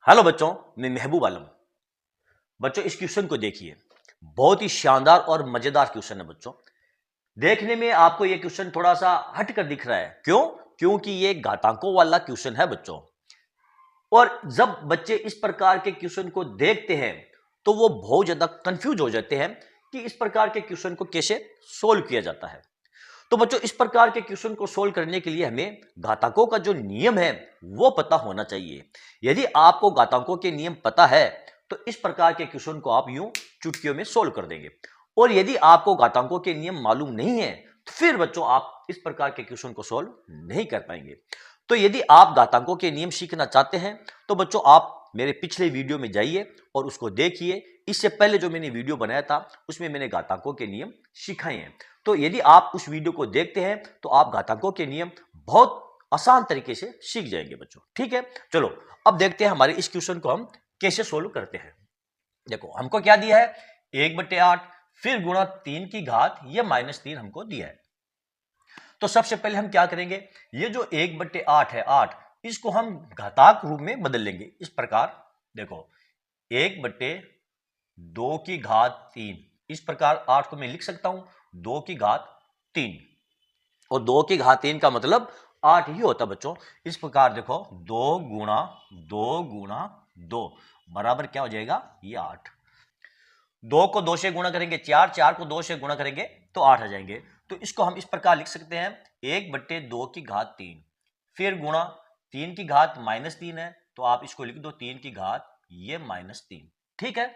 Hello बच्चों, मैं महबूब आलम। बच्चों इस क्वेश्चन को देखिए, बहुत ही शानदार और मजेदार क्वेश्चन है बच्चों। देखने में आपको ये क्वेश्चन थोड़ा सा हटकर दिख रहा है, क्यों? क्योंकि ये घातांकों वाला क्वेश्चन है बच्चों। और जब बच्चे इस प्रकार के क्वेश्चन को देखते हैं तो वो बहुत ज्यादा कंफ्यूज हो जाते हैं कि इस प्रकार के क्वेश्चन को कैसे सोल्व किया जाता है। तो बच्चों इस प्रकार के क्वेश्चन को सोल्व करने के लिए हमें घातांकों का जो नियम है वो पता होना चाहिए। यदि आपको घातांकों के नियम पता है तो इस प्रकार के क्वेश्चन को आप यूं चुटकियों में सोल्व कर देंगे। और यदि आपको घातांकों के नियम मालूम नहीं है तो फिर बच्चों आप इस प्रकार के क्वेश्चन को सोल्व नहीं कर पाएंगे। तो यदि आप घातांकों के नियम सीखना चाहते हैं तो बच्चों आप मेरे पिछले वीडियो में जाइए और उसको देखिए। इससे पहले जो मैंने वीडियो बनाया था उसमें मैंने घातांकों के नियम सिखाए हैं। तो यदि आप उस वीडियो को देखते हैं तो आप घातांकों के नियम बहुत आसान तरीके से सीख जाएंगे बच्चों। ठीक है, चलो अब देखते हैं हमारे इस क्वेश्चन को हम कैसे सोल्व करते हैं। देखो हमको क्या दिया है, 1/8 फिर गुणा 3 की घात, ये -3 हमको दिया है। तो सबसे पहले हम क्या करेंगे, ये जो 1/8 है 8, इसको हम घातांक रूप में बदल लेंगे इस प्रकार। देखो 1/2 की घात 3, इस प्रकार 8 को मैं लिख सकता हूं 2 की घात 3। और 2 की घात 3 का मतलब 8 ही होता बच्चों। इस प्रकार देखो 2 गुणा 2 गुणा 2 बराबर क्या हो जाएगा, ये 8। 2 को 2 से गुणा करेंगे 4, 4 को 2 से गुणा करेंगे तो 8 आ जाएंगे। तो इसको हम इस प्रकार लिख सकते हैं 1/2 की घात 3 फिर गुणा 3 की घात -3 है तो आप इसको लिख दो 3 की घात ये -3। ठीक है,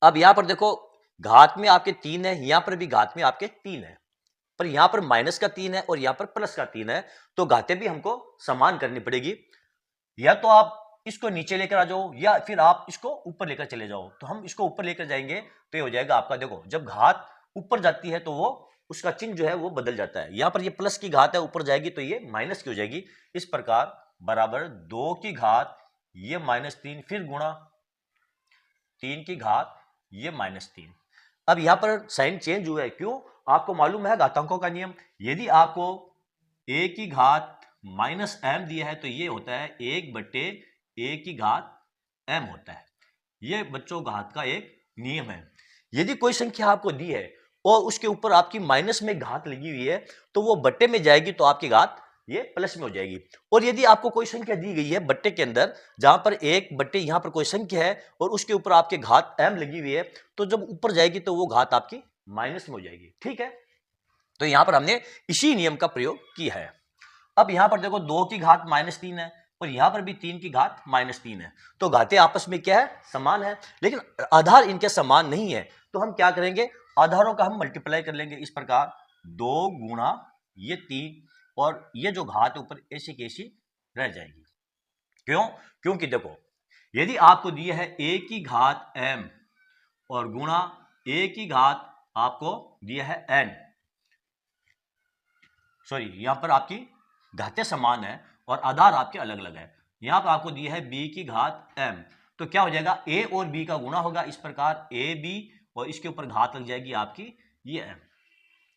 अब यहां पर देखो घात में आपके 3 है, यहां पर भी घात में आपके 3 है, पर यहां पर माइनस का 3 है और यहां पर प्लस का 3 है। तो घातें भी हमको समान करनी पड़ेगी। या तो आप इसको नीचे लेकर आ जाओ या फिर आप इसको ऊपर लेकर चले जाओ। तो हम इसको ऊपर लेकर जाएंगे तो ये हो जाएगा आपका, देखो जब घात ऊपर जाती है तो वो उसका चिन्ह जो है वो बदल जाता है। यहां पर ये प्लस की घात है, ऊपर जाएगी तो ये माइनस की हो जाएगी। इस प्रकार बराबर 2 की घात ये -3 फिर गुणा 3 की घात ये -3। अब यहां पर साइन चेंज हुआ है, क्यों? आपको मालूम है घातांकों का नियम, यदि आपको a की घात -m दिया है तो ये होता है 1/a की घात m होता है। ये बच्चों घात का एक नियम है। यदि कोई संख्या आपको दी है और उसके ऊपर आपकी माइनस में घात लगी हुई है तो वो बट्टे में जाएगी तो आपकी घात ये प्लस में हो जाएगी। और यदि आपको कोई संख्या दी गई है बट्टे के अंदर, जहां पर 1/, यहां पर कोई संख्या है और उसके ऊपर आपके घात m लगी हुई है, तो जब ऊपर जाएगी तो वो घात आपकी माइनस में हो जाएगी। ठीक है, तो यहां पर हमने इसी नियम का प्रयोग किया है। अब यहां पर देखो 2 की घात -3 है और यहां पर भी 3 की घात -3 है, तो घातें आपस में क्या है, समान है। लेकिन आधार इनके समान नहीं है, तो हम क्या करेंगे, आधारों का हम मल्टीप्लाई कर लेंगे इस प्रकार 2 गुणा ये 3 और ये जो घात ऊपर ऐसी की ऐसी रह जाएगी। क्यों? क्योंकि देखो यदि आपको दिया है a की घात m और गुणा a की घात आपको दिया है n, सॉरी यहां पर आपकी घातें समान है और आधार आपके अलग अलग है। यहां पर आपको दिया है b की घात m, तो क्या हो जाएगा, a और b का गुणा होगा इस प्रकार a b और इसके ऊपर घात लग जाएगी आपकी ये m।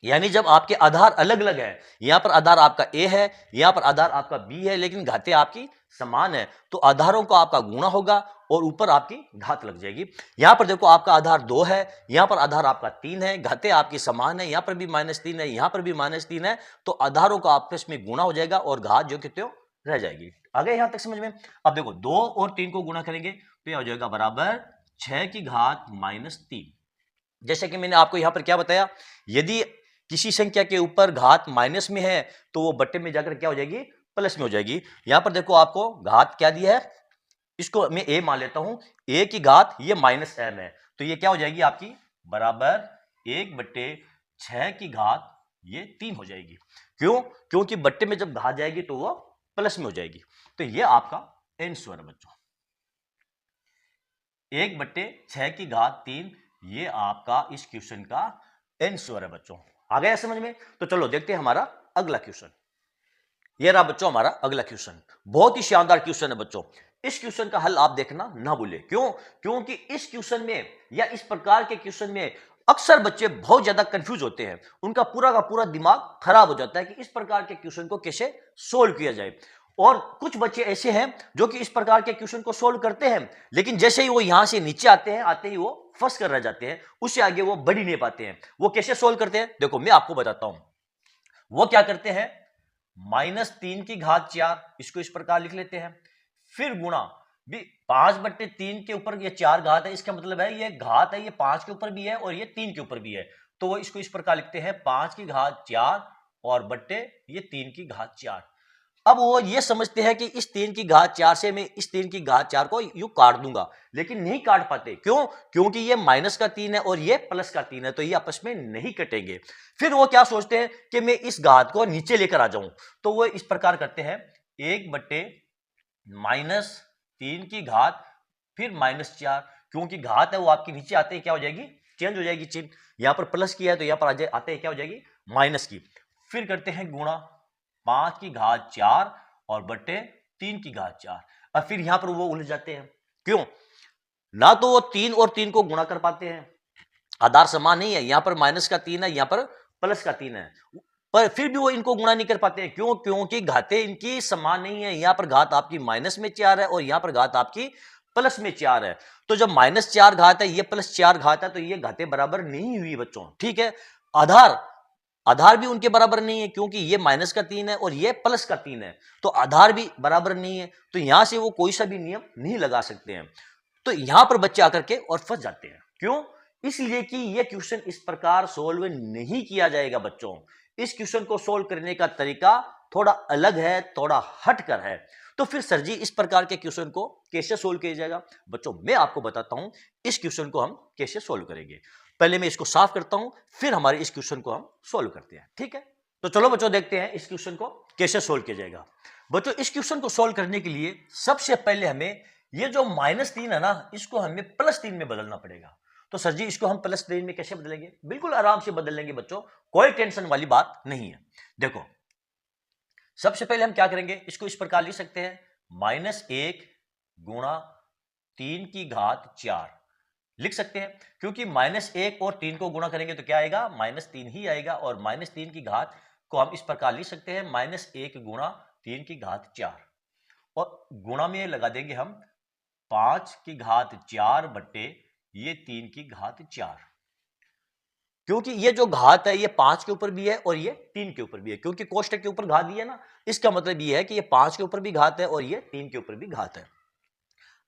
यानी जब आपके आधार अलग अलग है, यहां पर आधार आपका a है, यहां पर आधार आपका b है, लेकिन घातें आपकी समान है, तो आधारों का आपका गुणा होगा और ऊपर आपकी घात लग जाएगी। यहां पर देखो आपका आधार 2 है, यहां पर आधार आपका 3 है, घातें आपकी समान है, यहां पर भी -3 है, यहां पर भी -3 है, तो आधारों का आपस में गुणा हो जाएगा और घात जो कि त्यों रह जाएगी। आ गए यहां तक समझ में? अब देखो 2 और 3 को गुणा करेंगे तो यह हो जाएगा बराबर 6 की घात -3। जैसे कि मैंने आपको यहां पर क्या बताया, यदि किसी संख्या के ऊपर घात माइनस में है तो वो बट्टे में जाकर क्या हो जाएगी, प्लस में हो जाएगी। यहां पर देखो आपको घात क्या दी है, इसको मैं a मान लेता हूं, a की घात ये -m है, तो ये क्या हो जाएगी आपकी बराबर 1/6 की घात ये 3 हो जाएगी। क्यों? क्योंकि बट्टे में जब घात जाएगी तो वो प्लस में हो जाएगी। तो ये आपका आंसर है बच्चों, 1/6 की घात 3, ये आपका इस क्वेश्चन का आंसर है बच्चों। आ गया समझ में? तो चलो देखते हैं हमारा अगला क्वेश्चन। ये रहा बच्चों हमारा अगला क्वेश्चन, बहुत ही शानदार क्वेश्चन है बच्चों। इस क्वेश्चन का हल आप देखना ना भूलें। क्यों? क्योंकि इस क्वेश्चन में या इस प्रकार के क्वेश्चन में अक्सर बच्चे बहुत ज्यादा कंफ्यूज होते हैं, उनका पूरा का पूरा दिमाग खराब हो जाता है कि इस प्रकार के क्वेश्चन को कैसे सोल्व किया जाए। और कुछ बच्चे ऐसे हैं जो कि इस प्रकार के क्वेश्चन को सोल्व करते हैं, लेकिन जैसे ही वो यहां से नीचे आते ही वो फंस कर रह जाते हैं, उससे आगे वो बढ़ ही नहीं पाते हैं। वो कैसे सोल्व करते हैं, देखो मैं आपको बताता हूं। वो क्या करते हैं, -3⁴ इसको इस प्रकार लिख लेते हैं, फिर गुणा भी 5/3 के ऊपर ये 4 घात है, इसका मतलब है ये घात है, ये 5 के ऊपर भी है और ये 3 के ऊपर भी है, तो वो इसको इस प्रकार लिखते हैं 5⁴ और बट्टे ये 3⁴। अब वो ये समझते हैं कि इस 3⁴ से मैं इस 3⁴ को यूं काट दूंगा, लेकिन नहीं काट पाते। क्यों? क्योंकि ये -3 है और ये +3 है, तो ये आपस में नहीं कटेंगे। फिर वो क्या सोचते हैं कि मैं इस घात को नीचे लेकर आ जाऊं, तो वो इस प्रकार करते हैं 1/-3⁴ फिर -4, क्योंकि घात है वो आपके नीचे आते ही क्या हो जाएगी, चेंज हो जाएगी चिन्ह। यहां पर प्लस की है तो यहां पर आते ही क्या हो जाएगी, माइनस की। फिर करते हैं गुणा 5⁴ और बट्टे 3⁴। और फिर यहां पर वो उलझ जाते हैं। क्यों? ना तो वो 3 और 3 को गुणा कर पाते हैं, आधार समान नहीं है, यहां पर -3 है, यहां पर +3 है, पर फिर भी वो इनको गुणा नहीं कर पाते हैं। क्यों? क्योंकि घातें इनकी समान नहीं है। यहां पर घात आपकी -4 है और यहां पर घात आपकी +4 है। तो जब -4 घात है, ये +4 घात है, तो ये घातें बराबर नहीं हुई बच्चों, ठीक है। आधार भी उनके बराबर नहीं है, क्योंकि ये -3 है और ये +3 है, तो आधार भी बराबर नहीं है। तो यहां से वो कोई सा भी नियम नहीं लगा सकते हैं। तो यहां पर बच्चे आकर के और फंस जाते हैं। क्यों? इसलिए कि ये क्वेश्चन इस प्रकार सोल्व नहीं किया जाएगा बच्चों। इस क्वेश्चन को सोल्व करने का तरीका थोड़ा अलग है, थोड़ा हटकर है। तो फिर सर जी इस प्रकार के क्वेश्चन को कैसे सोल्व किया जाएगा? बच्चों मैं आपको बताता हूं इस क्वेश्चन को हम कैसे सोल्व करेंगे। पहले मैं इसको साफ करता हूं, फिर हमारे इस क्वेश्चन को हम सोल्व करते हैं, ठीक है। तो चलो बच्चों देखते हैं इस क्वेश्चन को कैसे सोल्व किया जाएगा। बच्चों इस क्वेश्चन को सोल्व करने के लिए सबसे पहले हमें ये जो -3 है ना, इसको हमें +3 में बदलना पड़ेगा। तो सर जी इसको हम +3 में कैसे बदलेंगे? बिल्कुल आराम से बदल लेंगे बच्चों, कोई टेंशन वाली बात नहीं है। देखो सबसे पहले हम क्या करेंगे, इसको इस प्रकार लिख सकते हैं, -1 गुणा 3⁴ लिख सकते हैं, क्योंकि -1 और 3 को गुणा करेंगे तो क्या आएगा, -3 ही आएगा। और -3 को हम इस प्रकार लिख सकते हैं, -1 गुणा 3⁴ और गुणा में लगा देंगे हम 5⁴ बट्टे ये 3⁴, क्योंकि ये जो घात है ये 5 के ऊपर भी है और ये 3 के ऊपर भी है, क्योंकि कोष्टक के ऊपर घात दिया ना, इसका मतलब ये है कि ये 5 के ऊपर भी घात है और ये 3 के ऊपर भी घात है।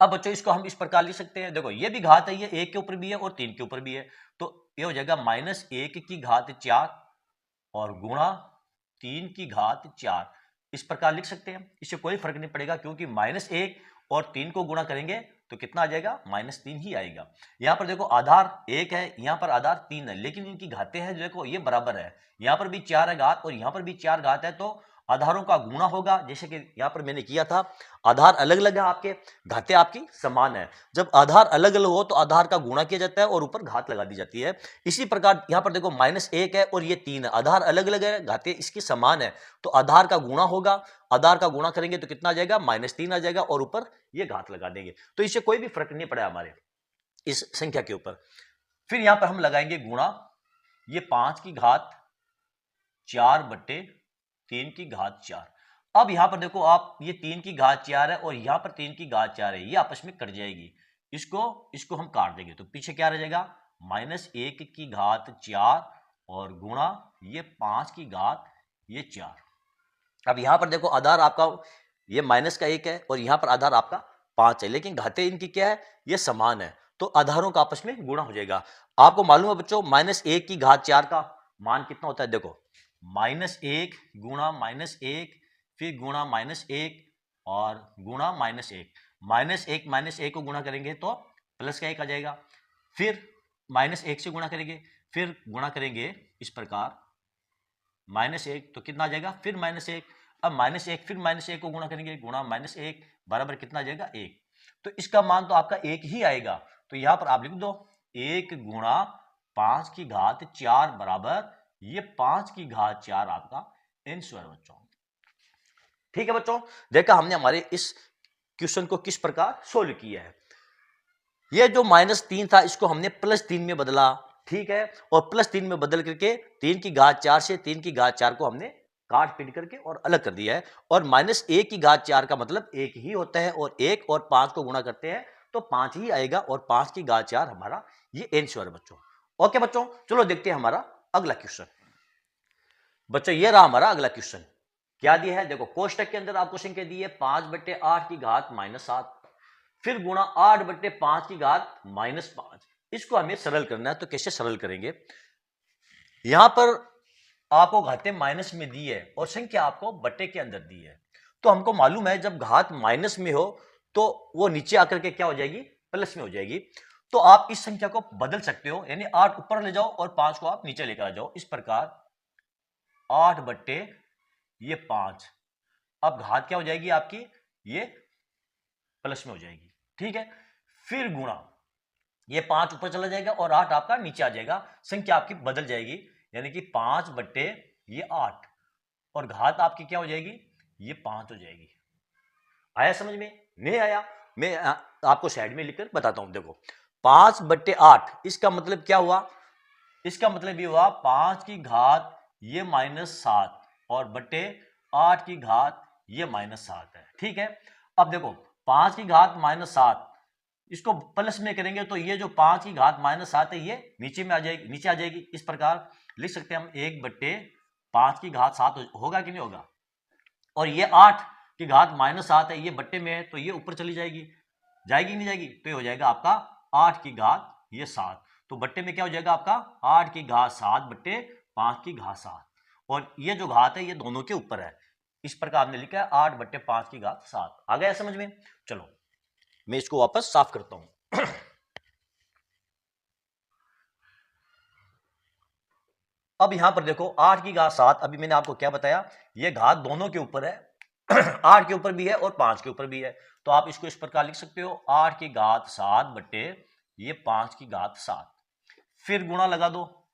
अब बच्चों इसको हम इस प्रकार लिख सकते हैं, देखो ये भी घात है, ये 1 के ऊपर भी है और 3 के ऊपर भी है, तो ये हो जाएगा -1⁴ और गुणा 3⁴ इस प्रकार लिख सकते हैं। इससे कोई फर्क नहीं पड़ेगा, क्योंकि -1 और 3 को गुणा करेंगे तो कितना आ जाएगा, -3 ही आएगा। यहां पर देखो आधार 1 है, यहां पर आधार 3 है, लेकिन इनकी घातें हैं देखो ये बराबर है, यहां पर भी 4 है घात और यहां पर भी 4 घात है, तो आधारों का गुणा होगा, जैसे कि यहां पर मैंने किया था। आधार अलग अलग है आपके, घातें आपकी समान है। जब आधार अलग अलग हो तो आधार का गुणा किया जाता है और ऊपर घात लगा दी जाती है। इसी प्रकार यहां पर देखो -1 है और ये 3 है, आधार अलग अलग है, घातें इसकी समान है, तो आधार का गुणा होगा, आधार का गुणा करेंगे तो कितना आ जाएगा, -3 आ जाएगा और ऊपर ये घात लगा देंगे, तो इससे कोई भी फर्क नहीं पड़ा हमारे इस संख्या के ऊपर। फिर यहां पर हम लगाएंगे गुणा ये 5⁴ बट्टे 3⁴। अब यहां पर देखो आप, ये 3⁴ है और यहां पर 3⁴ है, ये आपस में कट जाएगी, इसको हम काट देंगे, तो पीछे क्या रह जाएगा, -1⁴ और गुणा ये 5⁴ अब यहां पर देखो आधार आपका ये -1 है और यहां पर आधार आपका 5 है, लेकिन घातें इनकी क्या है, ये समान है, तो आधारों का आपस में गुणा हो जाएगा। आपको मालूम है बच्चों -1⁴ का मान कितना होता है, देखो -1 गुणा -1 फिर गुणा -1 और गुणा -1, -1 को गुणा करेंगे तो +1 आ जाएगा, फिर -1 से गुणा करेंगे, फिर गुणा करेंगे इस प्रकार -1 तो कितना आ जाएगा, फिर -1, अब -1 फिर -1 को गुणा करेंगे, गुणा -1 बराबर कितना आ जाएगा, 1, तो इसका मान तो आपका 1 ही आएगा। तो यहां पर आप लिख दो 1 गुणा 5⁴ बराबर ये 5⁴ आपका आंसर बच्चों। ठीक है बच्चों, देखा हमने हमारे इस क्वेश्चन को किस प्रकार सोल्व किया है। ये जो -3 था इसको हमने +3 में बदला, ठीक है, और +3 में बदल करके 3⁴ से 3⁴ को हमने काट पीट करके और अलग कर दिया है। और -1 की घात 4 का मतलब 1 ही होता है, और 1 और 5 को गुणा करते हैं तो 5 ही आएगा, और 5 की घात 4 हमारा ये आंसर है बच्चों। ओके बच्चों, चलो देखते हैं हमारा अगला क्वेश्चन। बच्चों ये रहा हमारा अगला क्वेश्चन। क्या दिया है देखो, कोष्टक के अंदर आपको संख्या दी है 5/8 की घात -7, फिर गुणा 8/5 की घात -5। इसको हमें सरल करना है, तो कैसे सरल करेंगे। यहां पर आपको घातें माइनस में दी है और संख्या आपको बट्टे के अंदर दी है, तो हमको मालूम है जब घात माइनस में हो तो वो नीचे आकर के क्या हो जाएगी, प्लस में हो जाएगी। तो आप इस संख्या को बदल सकते हो, यानी 8 ऊपर ले जाओ और 5 को आप नीचे लेकर आ जाओ। इस प्रकार 8/5, अब घात क्या हो जाएगी आपकी, ये प्लस में हो जाएगी, ठीक है। फिर गुणा, ये 5 ऊपर चला जाएगा और 8 आपका नीचे आ जाएगा, संख्या आपकी बदल जाएगी, यानी कि 5/8, और घात आपकी क्या हो जाएगी, ये 5 हो जाएगी। आया समझ में, नहीं आया मैं आपको साइड में लिखकर बताता हूं। देखो 5/8 इसका मतलब क्या हुआ, इसका मतलब ये हुआ 5 की घात ये -7 और बट्टे 8 की घात ये -7 है, ठीक है। अब देखो 5 की घात -7 इसको प्लस में करेंगे तो ये जो 5 की घात -7 है ये नीचे में आ जाएगी, नीचे आ जाएगी। इस प्रकार लिख सकते हैं हम 1/5 की घात 7 होगा कि नहीं होगा, और ये 8 की घात -7 है, ये बट्टे में है तो ये ऊपर चली जाएगी, जाएगी नहीं जाएगी, तो ये हो जाएगा आपका 8 की घात ये 7, तो बट्टे में क्या हो जाएगा आपका 8 की घात 7 बट्टे 5 की घात 7, और ये जो घात है ये दोनों के ऊपर है। इस प्रकार हमने लिखा है 8/5 की घात 7। आ गया समझ में। चलो मैं इसको वापस साफ करता हूं। अब यहां पर देखो 8 की घात 7, अभी मैंने आपको क्या बताया, ये घात दोनों के ऊपर है। 8 के ऊपर भी है और 5 के ऊपर भी है, तो आप इसको इस प्रकार लिख सकते हो 8 की घात 7 बट्टे ये 5 की घात 7, फिर गुणा लगा दो,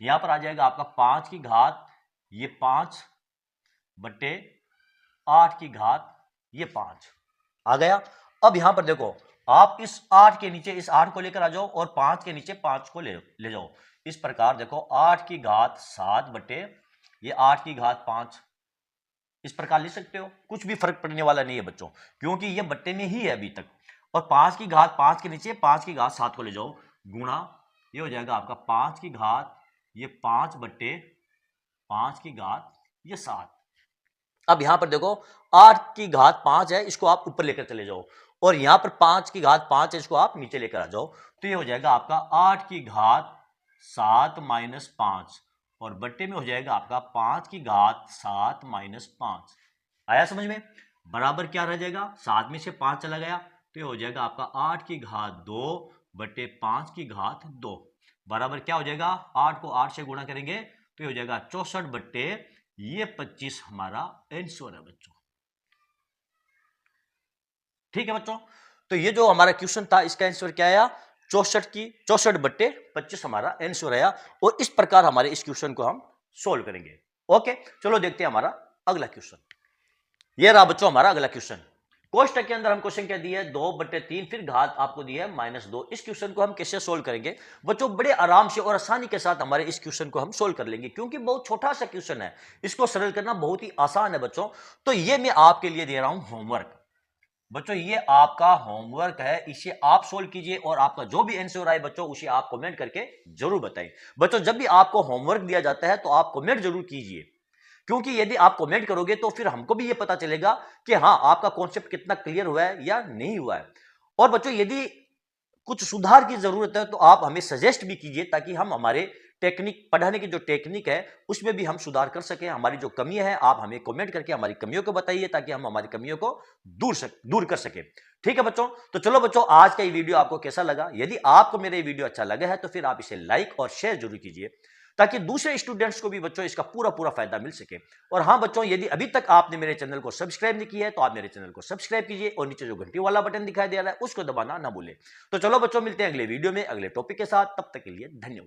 यहां पर आ जाएगा आपका 5 की घात ये 5 बट्टे 8 की घात ये 5 आ गया। अब यहां पर देखो आप इस 8 के नीचे इस 8 को लेकर आ जाओ और 5 के नीचे 5 को ले जाओ। इस प्रकार देखो 8 की घात 7 बटे ये 8 की घात 5, इस प्रकार लिख सकते हो, कुछ भी फर्क पड़ने वाला नहीं है बच्चों, क्योंकि ये बट्टे में ही है अभी तक। और 5 की घात 5 के नीचे 5 की घात 7 को ले जाओ, गुणा ये हो जाएगा आपका 5 की घात ये 5 बट्टे 5 की घात ये 7। अब यहां पर देखो 8 की घात 5 है, इसको आप ऊपर लेकर चले जाओ, और यहां पर 5 की घात 5 है, इसको आप नीचे लेकर आ जाओ, तो ये हो जाएगा आपका 8 की घात 7 माइनस 5, और बट्टे में हो जाएगा आपका 5 की घात 7 माइनस 5। आया समझ में। बराबर क्या रह जाएगा, 7 में से 5 चला गया, तो ये हो जाएगा आपका 8 की घात 2 बट्टे 5 की घात 2, बराबर क्या हो जाएगा, 8 को 8 से गुणा करेंगे तो ये हो जाएगा 64 बट्टे ये 25 हमारा आंसर है बच्चों। ठीक है बच्चों, तो ये जो हमारा क्वेश्चन था इसका आंसर क्या आया, 64 बट्टे 25 हमारा आंसर आया, और इस प्रकार हमारे इस क्वेश्चन को हम सोल्व करेंगे। ओके, चलो देखते हैं हमारा अगला क्वेश्चन। ये रहा बच्चों हमारा अगला क्वेश्चन। कोष्टक के अंदर हमको संख्या दी है 2/3, फिर घात आपको दी है -2। इस क्वेश्चन को हम कैसे सोल्व करेंगे बच्चों, बड़े आराम से और आसानी के साथ हमारे इस क्वेश्चन को हम सोल्व कर लेंगे, क्योंकि बहुत छोटा सा क्वेश्चन है, इसको सरल करना बहुत ही आसान है बच्चों। तो ये मैं आपके लिए दे रहा हूं होमवर्क बच्चों, ये आपका होमवर्क है, इसे आप सोल्व कीजिए, और आपका जो भी आंसर आए बच्चों उसे आप कमेंट करके जरूर बताएं। बच्चों जब भी आपको होमवर्क दिया जाता है तो आप कमेंट जरूर कीजिए, क्योंकि यदि आप कमेंट करोगे तो फिर हमको भी ये पता चलेगा कि हाँ आपका कॉन्सेप्ट कितना क्लियर हुआ है या नहीं हुआ है। और बच्चों यदि कुछ सुधार की जरूरत है तो आप हमें सजेस्ट भी कीजिए, ताकि हम हमारे टेक्निक पढ़ाने की जो टेक्निक है उसमें भी हम सुधार कर सकें। हमारी जो कमियां हैं आप हमें कमेंट करके हमारी कमियों को बताइए, ताकि हम हमारी कमियों को दूर कर सके। ठीक है बच्चों, तो चलो बच्चों आज का ये वीडियो आपको कैसा लगा, यदि आपको मेरा ये वीडियो अच्छा लगा है तो फिर आप इसे लाइक और शेयर जरूर कीजिए, ताकि दूसरे स्टूडेंट्स को भी बच्चों इसका पूरा फायदा मिल सके। और हाँ बच्चों, यदि अभी तक आपने मेरे चैनल को सब्सक्राइब नहीं किया है तो आप मेरे चैनल को सब्सक्राइब कीजिए, और नीचे जो घंटी वाला बटन दिखाई दे रहा है उसको दबाना ना भूलें। तो चलो बच्चों मिलते हैं अगले वीडियो में अगले टॉपिक के साथ, तब तक के लिए धन्यवाद।